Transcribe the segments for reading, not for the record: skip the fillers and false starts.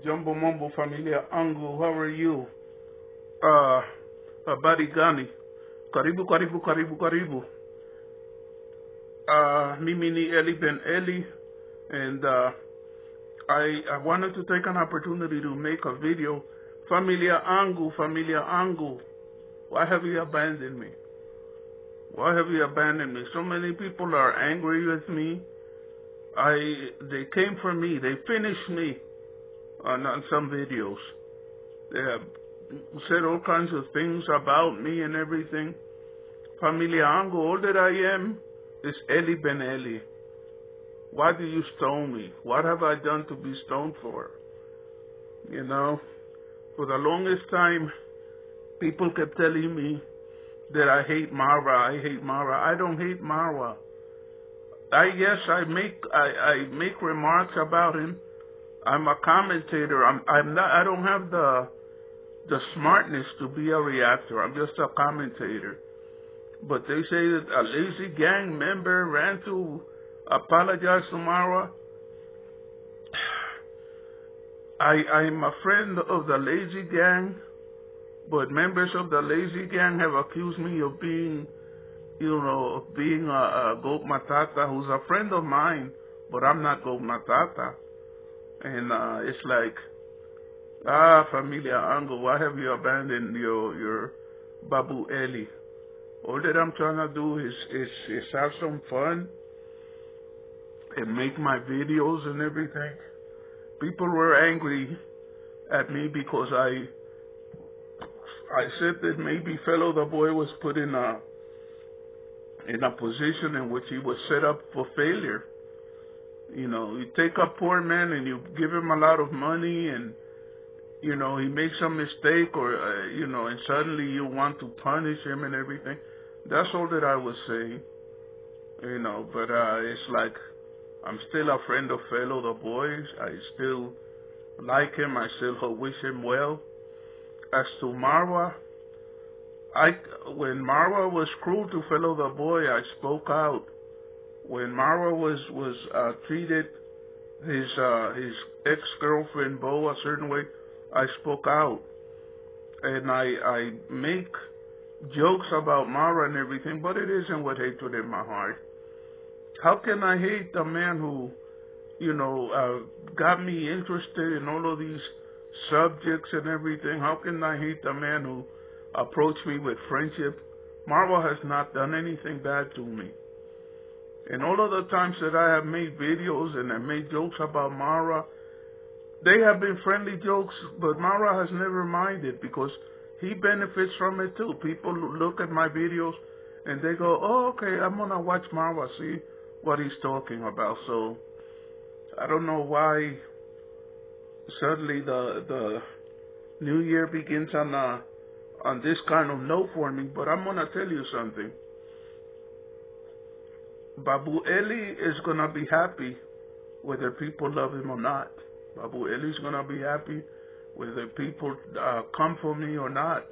Jumbo Mumbo Familia Angu, how are you? Habari gani? Karibu, karibu, karibu, karibu. Mimi ni Eli-Ben-Eli, and I wanted to take an opportunity to make a video. Familia Angu, why have you abandoned me? Why have you abandoned me? So many people are angry with me. They came for me. They finished me on some videos. They have said all kinds of things about me and everything. Familia Angu, all that I am is Eli-Ben-Eli. Why do you stone me? What have I done to be stoned for? You know, for the longest time, people kept telling me that I hate Marwa. I don't hate Marwa. I make remarks about him. I'm a commentator. I don't have the smartness to be a reactor. I'm just a commentator. But they say that a lazy gang member ran to apologize to Marwa. I'm a friend of the lazy gang, but members of the lazy gang have accused me of being, a Goat Matata, who's a friend of mine, but I'm not Goat Matata. And it's like, Familia Angu, why have you abandoned your Babu Eli? All that I'm trying to do is have some fun and make my videos and everything. People were angry at me because I said that maybe Fellow the Boy was put in a position in which he was set up for failure. You know, you take a poor man and you give him a lot of money, and he makes a mistake, or and suddenly you want to punish him and everything. That's all that I was saying. But it's like, I'm still a friend of Fellow the Boys. I still like him. I still wish him well. As to Marwa, when Marwa was cruel to Fellow the Boy, I spoke out. When Marwa was treated his ex-girlfriend Bo a certain way, I spoke out. And I make jokes about Marwa and everything, but it isn't with hatred in my heart. How can I hate the man who, got me interested in all of these subjects and everything? How can I hate the man who approached me with friendship? Marwa has not done anything bad to me. And all of the times that I have made videos and I made jokes about Marwa, they have been friendly jokes, but Marwa has never minded because he benefits from it too. People look at my videos and they go, oh, okay, I'm going to watch Marwa, see what he's talking about. So I don't know why suddenly the new year begins on this kind of note for me, but I'm going to tell you something. Babu Eli is going to be happy whether people love him or not. Babu Eli is going to be happy whether people come for me or not.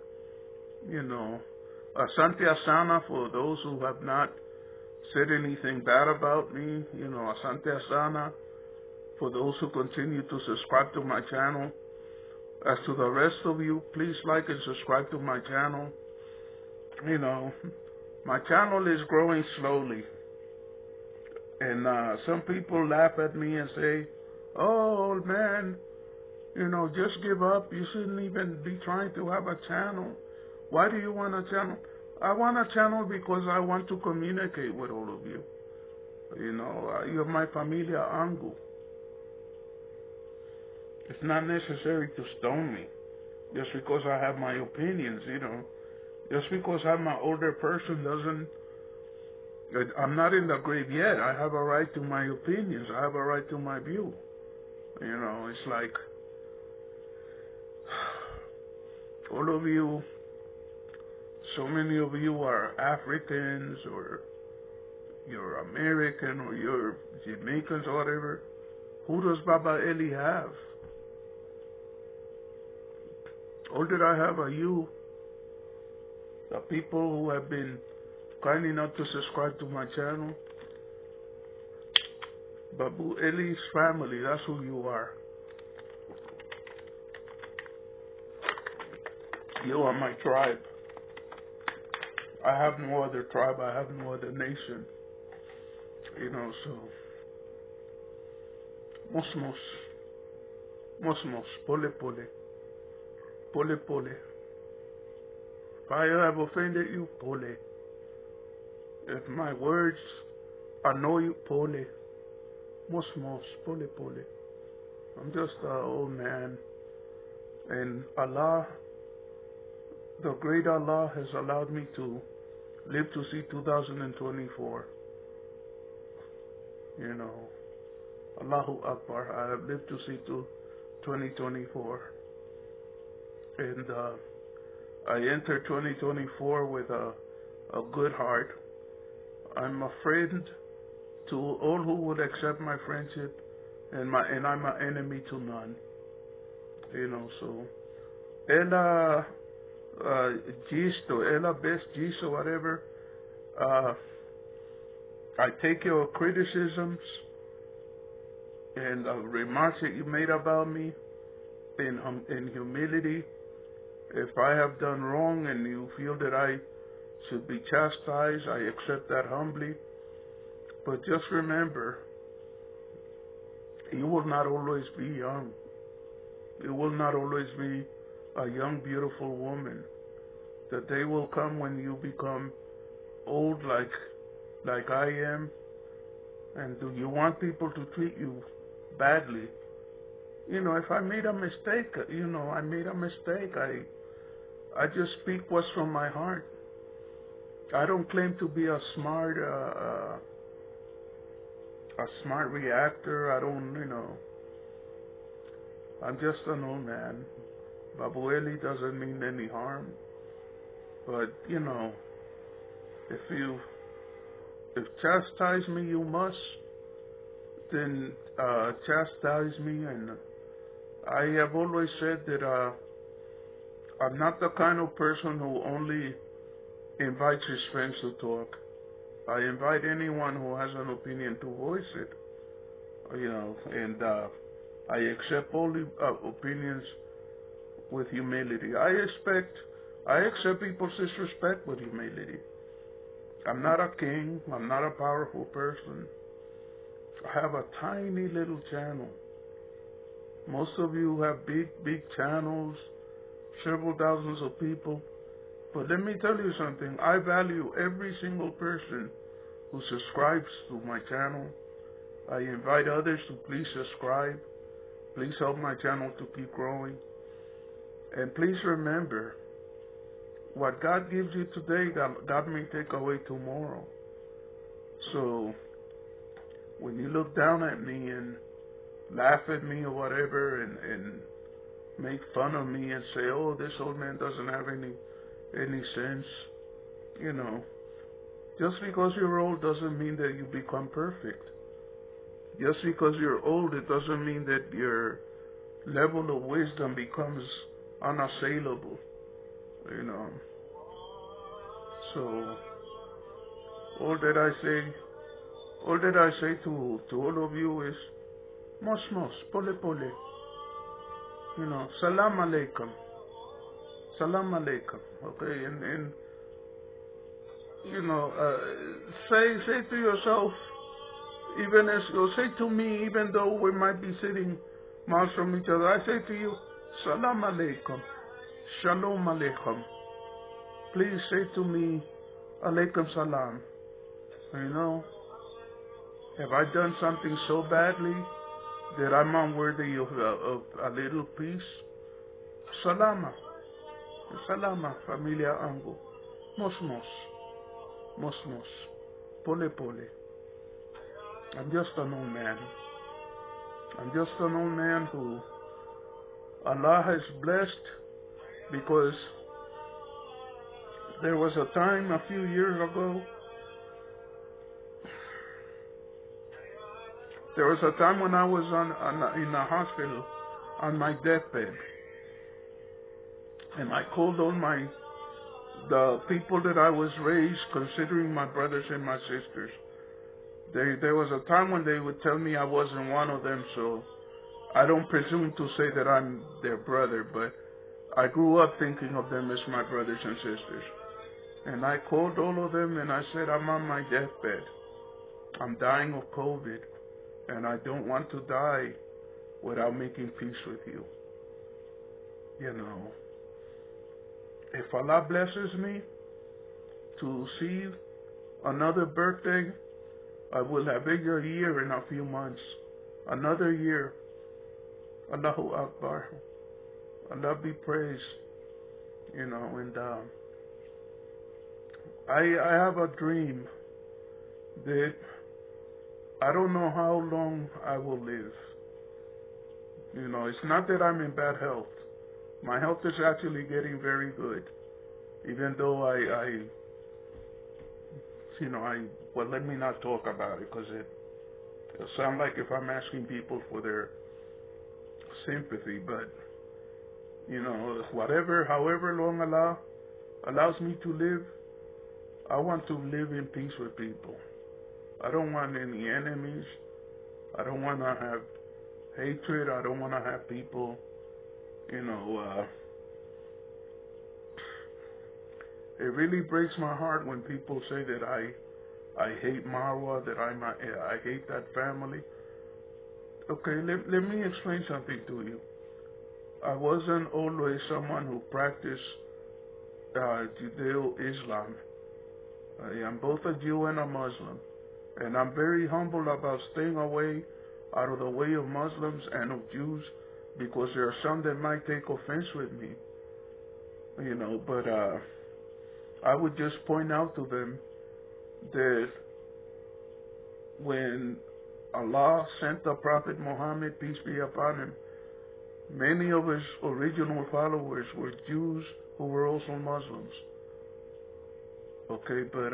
Asante Asana for those who have not said anything bad about me. Asante Asana for those who continue to subscribe to my channel. As to the rest of you, please like and subscribe to my channel. My channel is growing slowly. And some people laugh at me and say, oh, old man, just give up. You shouldn't even be trying to have a channel. Why do you want a channel? I want a channel because I want to communicate with all of you. You're my Familia Angu. It's not necessary to stone me just because I have my opinions, Just because I'm an older person doesn't... I'm not in the grave yet. I have a right to my opinions. I have a right to my view. It's like all of you, so many of you are Africans, or you're American, or you're Jamaicans, or whatever. Who does Baba Eli have? All that I have are you, the people who have been kind enough to subscribe to my channel. Babu Eli's family, that's who you are. You are my tribe. I have no other tribe. I have no other nation. So mos, pole. If I have offended you, pole. If my words annoy you, pole. Mos, pole. I'm just an old man, and Allah, the great Allah, has allowed me to live to see 2024. Allahu Akbar. I have lived to see to 2024, and I enter 2024 with a good heart. I'm a friend to all who would accept my friendship, and I'm an enemy to none. So ela gist or ela best gist or whatever. I take your criticisms and remarks that you made about me in humility. If I have done wrong and you feel that I should be chastised, I accept that humbly. But just remember, you will not always be young. You will not always be a young, beautiful woman. The day will come when you become old like I am. And do you want people to treat you badly? If I made a mistake, I made a mistake. I just speak what's from my heart. I don't claim to be a smart reactor. I don't, I'm just an old man. Babu Eli doesn't mean any harm. But, if chastise me you must, then chastise me. And I have always said that I'm not the kind of person who only invites his friends to talk. I invite anyone who has an opinion to voice it, and I accept all the opinions with humility. I accept people's disrespect with humility. I'm not a king. I'm not a powerful person. I have a tiny little channel. Most of you have big channels, several thousands of people. But let me tell you something. I value every single person who subscribes to my channel. I invite others to please subscribe. Please help my channel to keep growing. And please remember, what God gives you today, God may take away tomorrow. So when you look down at me and laugh at me or whatever and make fun of me and say, oh, this old man doesn't have any sense, just because you're old doesn't mean that you become perfect. Just because you're old, it doesn't mean that your level of wisdom becomes unassailable, So all that I say to all of you is mos, pole. Salam alaikum. Okay, and say to yourself, even as you say to me, even though we might be sitting miles from each other, I say to you, salam alaikum, shalom alaikum. Please say to me, alaikum salam. Have I done something so badly that I'm unworthy of a little peace? Salama, familia angu. Mos, pole. I'm just an old man. I'm just an old man who Allah has blessed, because there was a time a few years ago, there was a time when I was in a hospital on my deathbed, and I called on the people that I was raised considering my brothers and my sisters. There was a time when they would tell me I wasn't one of them, so I don't presume to say that I'm their brother, but I grew up thinking of them as my brothers and sisters. And I called all of them and I said, I'm on my deathbed. I'm dying of COVID. And I don't want to die without making peace with you. You know, if Allah blesses me to see another birthday, I will have a year in a few months. Another year. Allahu Akbar. Allah be praised. You know, and I have a dream that I don't know how long I will live. You know, it's not that I'm in bad health. My health is actually getting very good. Even though well, let me not talk about it because it'll sound like if I'm asking people for their sympathy. But, you know, however long Allah allows me to live, I want to live in peace with people. I don't want any enemies. I don't want to have hatred. I don't want to have people, you know, it really breaks my heart when people say that I hate Marwa, that I hate that family. Okay, let me explain something to you. I wasn't always someone who practiced Judeo-Islam. I am both a Jew and a Muslim. And I'm very humble about staying away out of the way of Muslims and of Jews because there are some that might take offense with me. You know, but I would just point out to them that when Allah sent the Prophet Muhammad, peace be upon him, many of his original followers were Jews who were also Muslims. Okay, but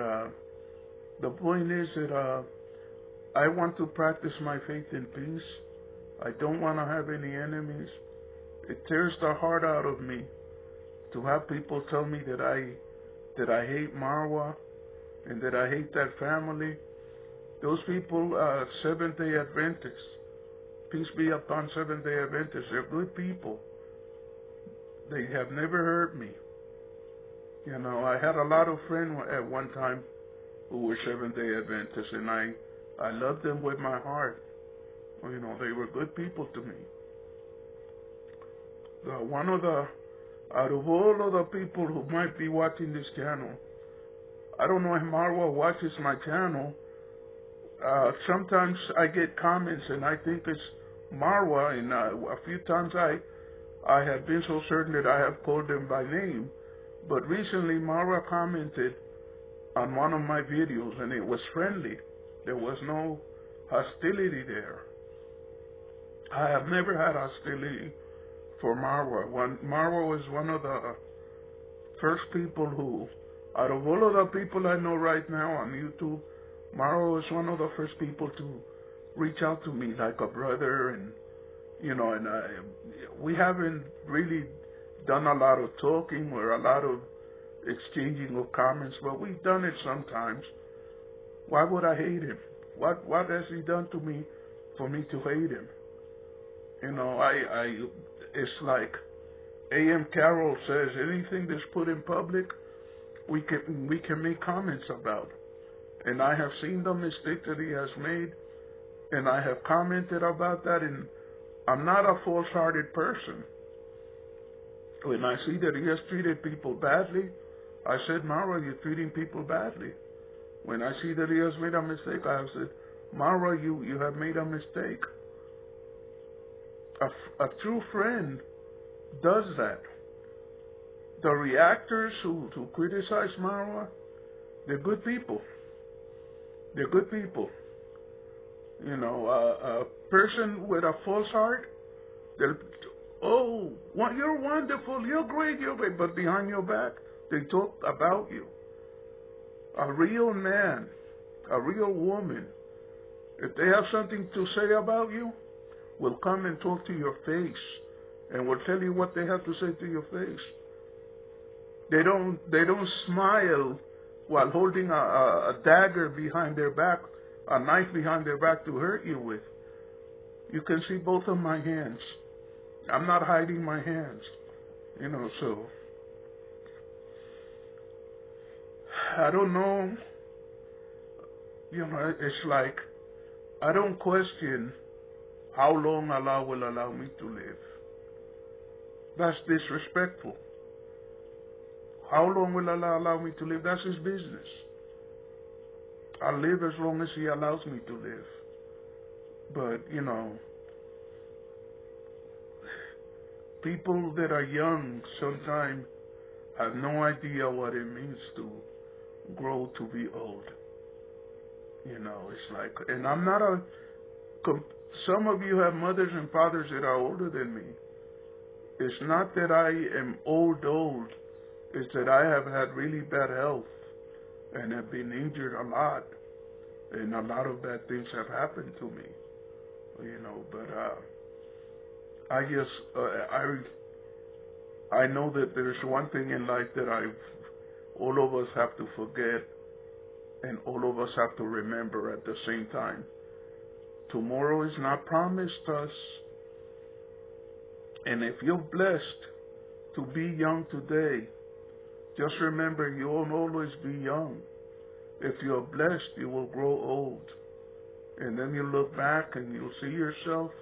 the point is that I want to practice my faith in peace. I don't want to have any enemies. It tears the heart out of me to have people tell me that I hate Marwa and that I hate that family. Those people are Seventh-day Adventists. Peace be upon Seventh-day Adventists. They're good people. They have never hurt me. You know, I had a lot of friends at one time who were Seventh-day Adventists, and I loved them with my heart. You know, they were good people to me. Out of all of the people who might be watching this channel, I don't know if Marwa watches my channel. Sometimes I get comments and I think it's Marwa, and a few times I have been so certain that I have called them by name. But recently Marwa commented on one of my videos and it was friendly. There was no hostility there. I have never had hostility for Marwa. Marwa was one of the first people who, out of all of the people I know right now on YouTube, Marwa was one of the first people to reach out to me like a brother, and you know, and we haven't really done a lot of talking or a lot of exchanging of comments, but we've done it sometimes. Why would I hate him? What has he done to me for me to hate him? You know, it's like A.M. Carroll says, anything that's put in public, we can make comments about. And I have seen the mistake that he has made, and I have commented about that, and I'm not a false-hearted person. When I see that he has treated people badly, I said, Marwa, you're treating people badly. When I see that he has made a mistake, I have said, Marwa, you have made a mistake. A true friend does that. The reactors who criticize Marwa, they're good people. They're good people. You know, a person with a false heart, you're wonderful, you're great, but behind your back, they talk about you. A real man, a real woman, if they have something to say about you, will come and talk to your face and will tell you what they have to say to your face. They don't smile while holding a dagger behind their back, a knife behind their back to hurt you with. You can see both of my hands. I'm not hiding my hands. So I don't know. It's like I don't question how long Allah will allow me to live. That's disrespectful. How long will Allah allow me to live? That's His business. I'll live as long as He allows me to live. But, people that are young sometimes have no idea what it means to grow to be old. It's like, and I'm not some of you have mothers and fathers that are older than me. It's not that I am old. It's that I have had really bad health and have been injured a lot. And a lot of bad things have happened to me. But I guess I know that there's one thing in life that all of us have to forget, and all of us have to remember at the same time. Tomorrow is not promised us. And if you're blessed to be young today, just remember you will always be young. If you're blessed, you will grow old. And then you look back and you'll see yourself.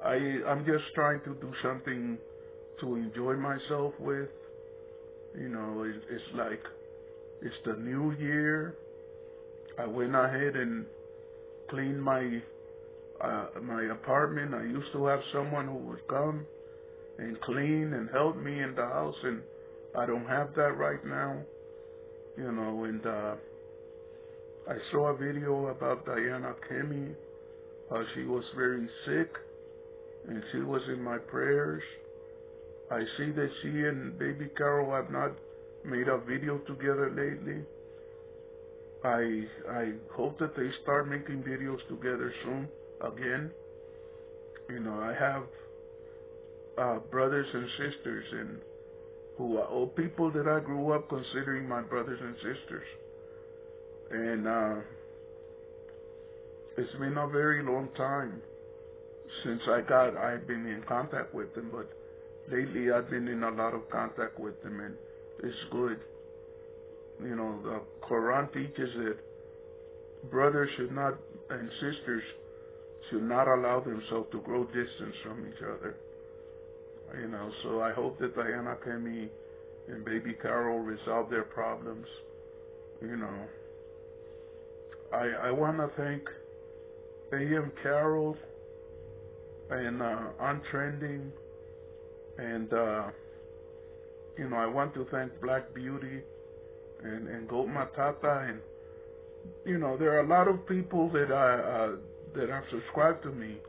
I'm just trying to do something to enjoy myself with. It's like, it's the new year. I went ahead and cleaned my apartment. I used to have someone who would come and clean and help me in the house, and I don't have that right now. And I saw a video about Diana Kemi, how she was very sick, and she was in my prayers. I see that she and baby Carol have not made a video together lately. I hope that they start making videos together soon again. I have brothers and sisters and who are all people that I grew up considering my brothers and sisters. And it's been a very long time since I've been in contact with them, but lately I've been in a lot of contact with them, and it's good. The Quran teaches that brothers and sisters should not allow themselves to grow distance from each other. So I hope that Diana Kemi and baby Carol resolve their problems. I want to thank A.M. Carol and On Trending, and I want to thank Black Beauty and Goat Matata, and there are a lot of people that have subscribed to me,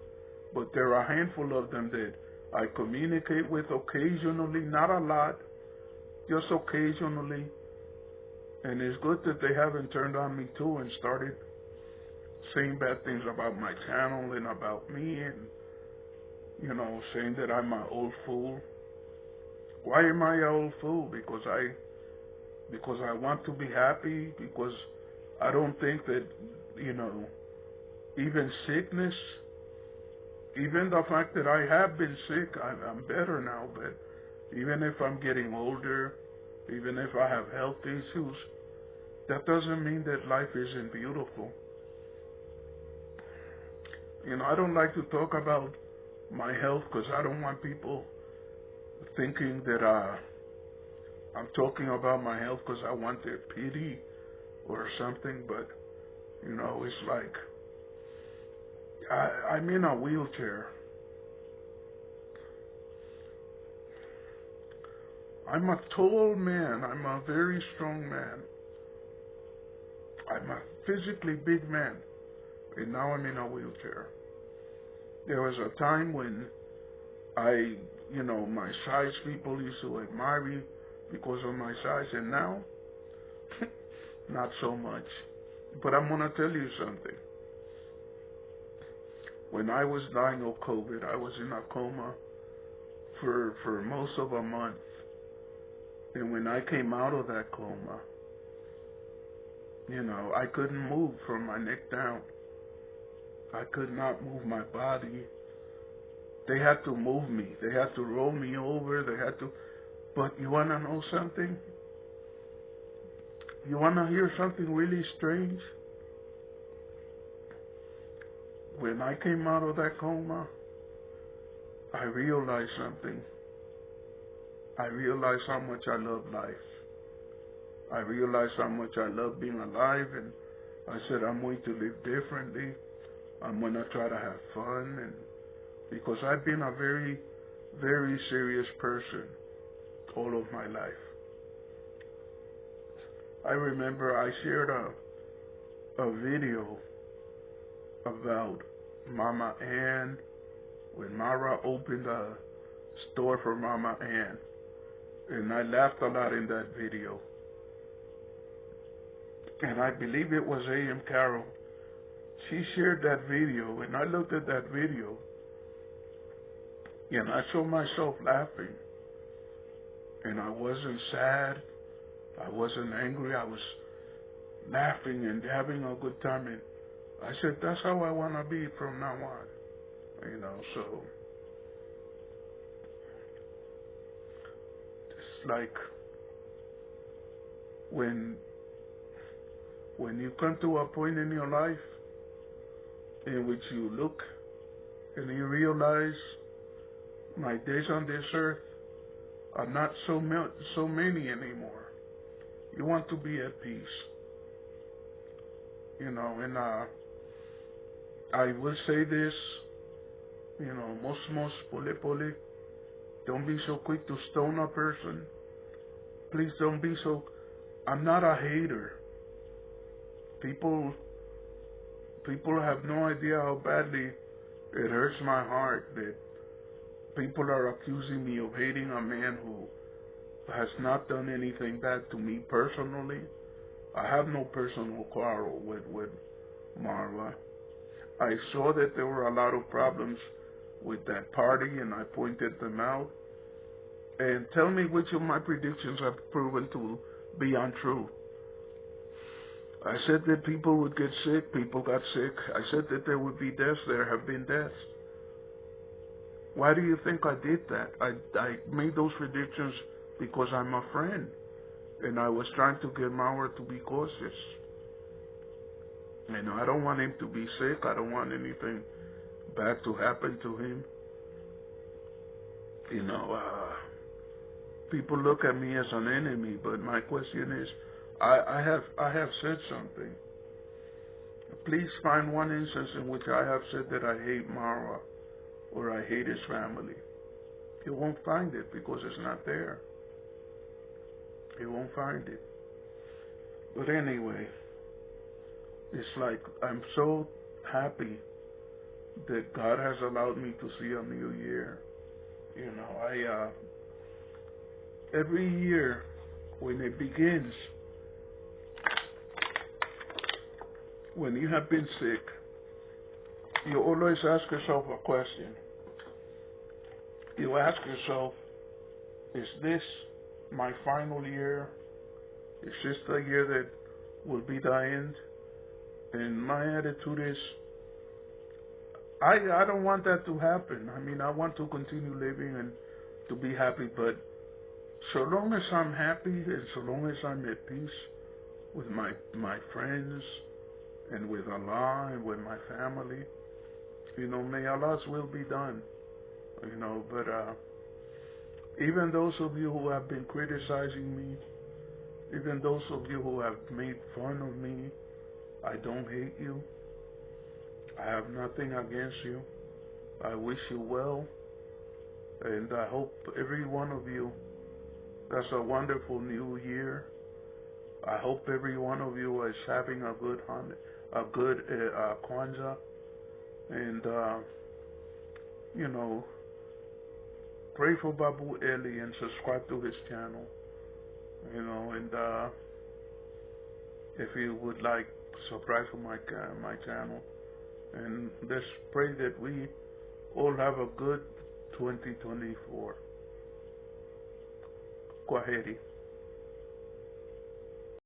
but there are a handful of them that I communicate with occasionally, not a lot, just occasionally. And it's good that they haven't turned on me too and started saying bad things about my channel and about me, and saying that I'm an old fool. Why am I an old fool? Because I want to be happy, because I don't think that, even sickness, even the fact that I have been sick, I'm better now, but even if I'm getting older, even if I have health issues, that doesn't mean that life isn't beautiful. I don't like to talk about my health because I don't want people thinking that I'm talking about my health because I want their pity or something, but, it's like, I'm in a wheelchair. I'm a tall man. I'm a very strong man. I'm a physically big man. And now I'm in a wheelchair. There was a time when my size people used to admire me because of my size, and now, not so much. But I'm going to tell you something. When I was dying of COVID, I was in a coma for most of a month. And when I came out of that coma, I couldn't move from my neck down. I could not move my body. They had to move me. They had to roll me over. They had to. But you want to know something? You want to hear something really strange? When I came out of that coma, I realized something. I realized how much I love life. I realized how much I love being alive, and I said I'm going to live differently. I'm going to try to have fun, and because I've been a very, very serious person all of my life. I remember I shared a video about Mama Ann when Mara opened a store for Mama Ann, and I laughed a lot in that video. And I believe it was A.M. Carroll. She shared that video, and I looked at that video, and I saw myself laughing. And I wasn't sad. I wasn't angry. I was laughing and having a good time. And I said, that's how I want to be from now on. You know, so it's like when you come to a point in your life in which you look and you realize my days on this earth are not so many anymore. You want to be at peace. You know, and I will say this, you know, most pole, don't be so quick to stone a person. Please don't be so. I'm not a hater. People have no idea how badly it hurts my heart that people are accusing me of hating a man who has not done anything bad to me personally. I have no personal quarrel with Marla. I saw that there were a lot of problems with that party, and I pointed them out. And tell me which of my predictions have proven to be untrue. I said that people would get sick. People got sick. I said that there would be deaths. There have been deaths. Why do you think I did that? I made those predictions because I'm a friend, and I was trying to get Mauer to be cautious. You know, I don't want him to be sick. I don't want anything bad to happen to him. You know, people look at me as an enemy, but my question is, I have said something. Please find one instance in which I have said that I hate Mara or I hate his family. You won't find it because it's not there. You won't find it. But anyway, it's like I'm so happy that God has allowed me to see a new year. You know, every year when it begins, when you have been sick, you always ask yourself a question. You ask yourself, is this my final year? Is this the year that will be the end? And my attitude is, I don't want that to happen. I mean, I want to continue living and to be happy, but so long as I'm happy and so long as I'm at peace with my friends and with Allah and with my family, you know, may Allah's will be done. You know, but even those of you who have been criticizing me, even those of you who have made fun of me, I don't hate you. I have nothing against you. I wish you well, and I hope every one of you has a wonderful new year. I hope every one of you is having a good Kwanzaa, and you know, pray for Babu Eli and subscribe to his channel. You know, and if you would like, subscribe to my channel. And let's pray that we all have a good 2024. Kwaheri.